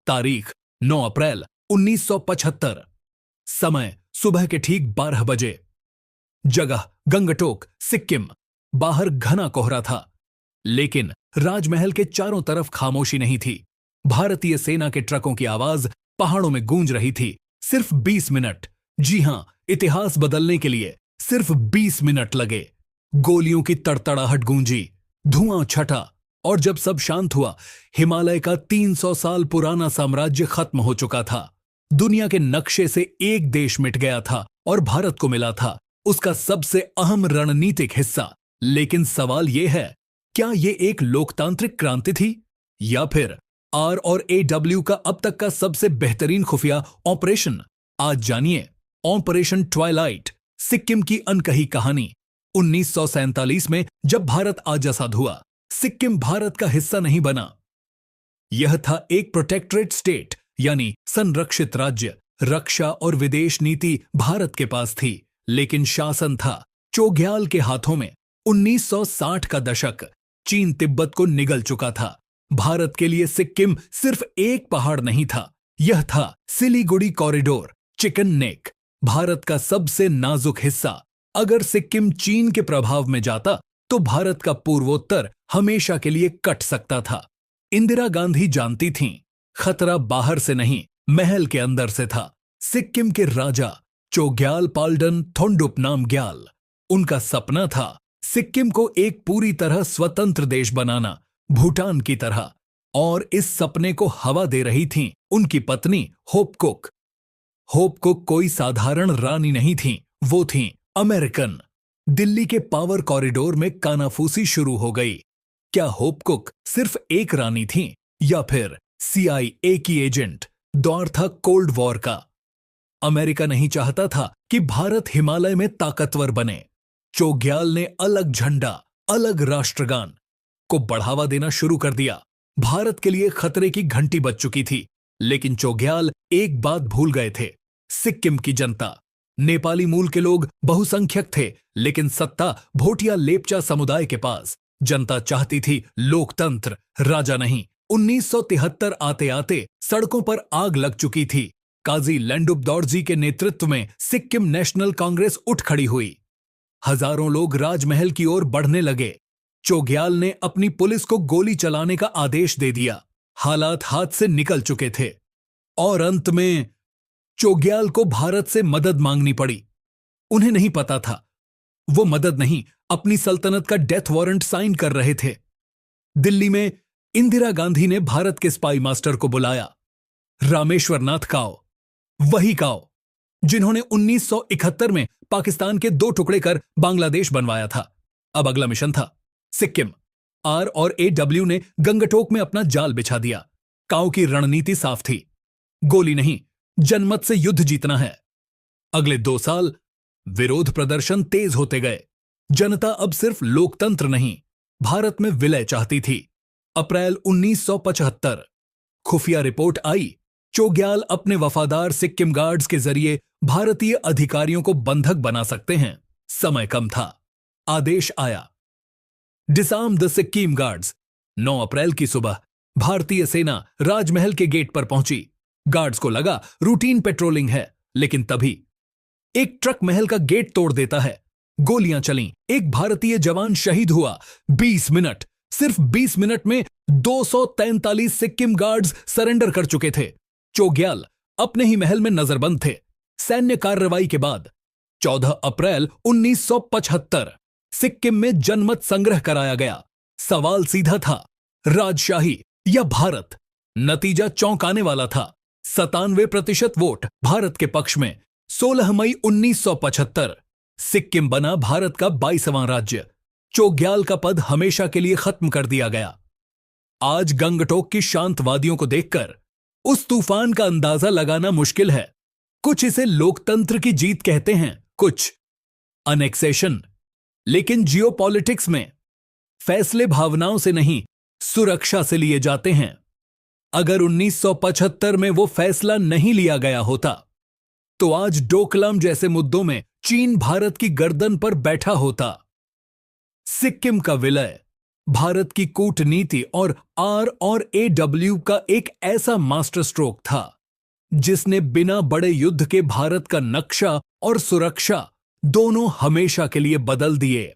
तारीख 9 अप्रैल 1975। समय सुबह के ठीक 12 बजे। जगह गंगटोक, सिक्किम। बाहर घना कोहरा था, लेकिन राजमहल के चारों तरफ खामोशी नहीं थी। भारतीय सेना के ट्रकों की आवाज पहाड़ों में गूंज रही थी। सिर्फ 20 मिनट, जी हां, इतिहास बदलने के लिए सिर्फ 20 मिनट लगे। गोलियों की तड़तड़ाहट गूंजी, धुआं छटा, और जब सब शांत हुआ, हिमालय का 300 साल पुराना साम्राज्य खत्म हो चुका था। दुनिया के नक्शे से एक देश मिट गया था और भारत को मिला था उसका सबसे अहम रणनीतिक हिस्सा। लेकिन सवाल यह है, क्या यह एक लोकतांत्रिक क्रांति थी या फिर RRAW का अब तक का सबसे बेहतरीन खुफिया ऑपरेशन? आज जानिए ऑपरेशन ट्वाइलाइट, सिक्किम की अनकही कहानी। 1947 में जब भारत आजाद हुआ, सिक्किम भारत का हिस्सा नहीं बना। यह था एक प्रोटेक्टरेट स्टेट, यानी संरक्षित राज्य। रक्षा और विदेश नीति भारत के पास थी, लेकिन शासन था चोग्याल के हाथों में। 1960 का दशक, चीन तिब्बत को निगल चुका था। भारत के लिए सिक्किम सिर्फ एक पहाड़ नहीं था, यह था Siliguri corridor, chicken neck, Bharat का सबसे नाजुक हिस्सा। अगर सिक्किम चीन के प्रभाव में जाता तो भारत का पूर्वोत्तर हमेशा के लिए कट सकता था। इंदिरा गांधी जानती थीं, खतरा बाहर से नहीं, महल के अंदर से था। सिक्किम के राजा चोग्याल पाल्डन थोंडुप नामग्याल, उनका सपना था सिक्किम को एक पूरी तरह स्वतंत्र देश बनाना, भूटान की तरह। और इस सपने को हवा दे रही थीं उनकी पत्नी होप कुक। होप कुक कोई साधारण रानी नहीं थीं, वो थीं अमेरिकन। दिल्ली के पावर कॉरिडोर में कानाफूसी शुरू हो गई। क्या होप कुक सिर्फ एक रानी थीं या फिर CIA की एजेंट? दौर था कोल्ड वॉर का। अमेरिका नहीं चाहता था कि भारत हिमालय में ताकतवर बने। चोग्याल ने अलग झंडा, अलग राष्ट्रगान को बढ़ावा देना शुरू कर दिया। भारत के लिए खतरे की घंटी बज चुकी थी, लेकिन चोग्याल एक बात भूल गए थे, सिक्किम की जनता। नेपाली मूल के लोग बहुसंख्यक थे, लेकिन सत्ता भोटिया लेपचा समुदाय के पास। जनता चाहती थी लोकतंत्र, राजा नहीं। 1973 आते आते सड़कों पर आग लग चुकी थी। काजी लैंडुप दौरजी के नेतृत्व में सिक्किम नेशनल कांग्रेस उठ खड़ी हुई। हजारों लोग राजमहल की ओर बढ़ने लगे। चोग्याल ने अपनी पुलिस को गोली चलाने का आदेश दे दिया। हालात हाथ से निकल चुके थे और अंत में चोग्याल को भारत से मदद मांगनी पड़ी। उन्हें नहीं पता था, वो मदद नहीं, अपनी सल्तनत का डेथ वारंट साइन कर रहे थे। दिल्ली में इंदिरा गांधी ने भारत के स्पाई मास्टर को बुलाया, रामेश्वर नाथ काओ, वही काओ जिन्होंने 1971 में पाकिस्तान के 2 टुकड़े कर बांग्लादेश बनवाया था। अब अगला मिशन था सिक्किम। RRAW ने गंगटोक में अपना जाल बिछा दिया। काओ की रणनीति साफ थी, गोली नहीं, जनमत से युद्ध जीतना है। अगले 2 साल विरोध प्रदर्शन तेज होते गए। जनता अब सिर्फ लोकतंत्र नहीं, भारत में विलय चाहती थी। अप्रैल 1975 खुफिया रिपोर्ट आई, चोग्याल अपने वफादार सिक्किम गार्ड्स के जरिए भारतीय अधिकारियों को बंधक बना सकते हैं। समय कम था। आदेश आया, डिसआर्म द सिक्किम गार्ड्स। 9 अप्रैल की सुबह भारतीय सेना राजमहल के गेट पर पहुंची। गार्ड्स को लगा रूटीन पेट्रोलिंग है, लेकिन तभी एक ट्रक महल का गेट तोड़ देता है। गोलियां चलीं, एक भारतीय जवान शहीद हुआ। 20 मिनट, सिर्फ 20 मिनट में 243 सिक्किम गार्ड्स सरेंडर कर चुके थे। चोग्याल अपने ही महल में नजरबंद थे। सैन्य कार्रवाई के बाद 14 अप्रैल 1975 सिक्किम में जनमत संग्रह कराया गया। सवाल सीधा था, राजशाही या भारत? नतीजा चौंकाने वाला था। 97% वोट भारत के पक्ष में। 16 मई 1975 सिक्किम बना भारत का 22वां राज्य। चोग्याल का पद हमेशा के लिए खत्म कर दिया गया। आज गंगटोक की शांत वादियों को देखकर उस तूफान का अंदाजा लगाना मुश्किल है। कुछ इसे लोकतंत्र की जीत कहते हैं, कुछ अनेक्सेशन। लेकिन जियोपॉलिटिक्स में फैसले भावनाओं से नहीं, सुरक्षा से लिए जाते हैं। अगर 1975 में वो फैसला नहीं लिया गया होता तो आज डोकलाम जैसे मुद्दों में चीन भारत की गर्दन पर बैठा होता। सिक्किम का विलय भारत की कूटनीति और RAW का एक ऐसा मास्टर स्ट्रोक था जिसने बिना बड़े युद्ध के भारत का नक्शा और सुरक्षा दोनों हमेशा के लिए बदल दिए।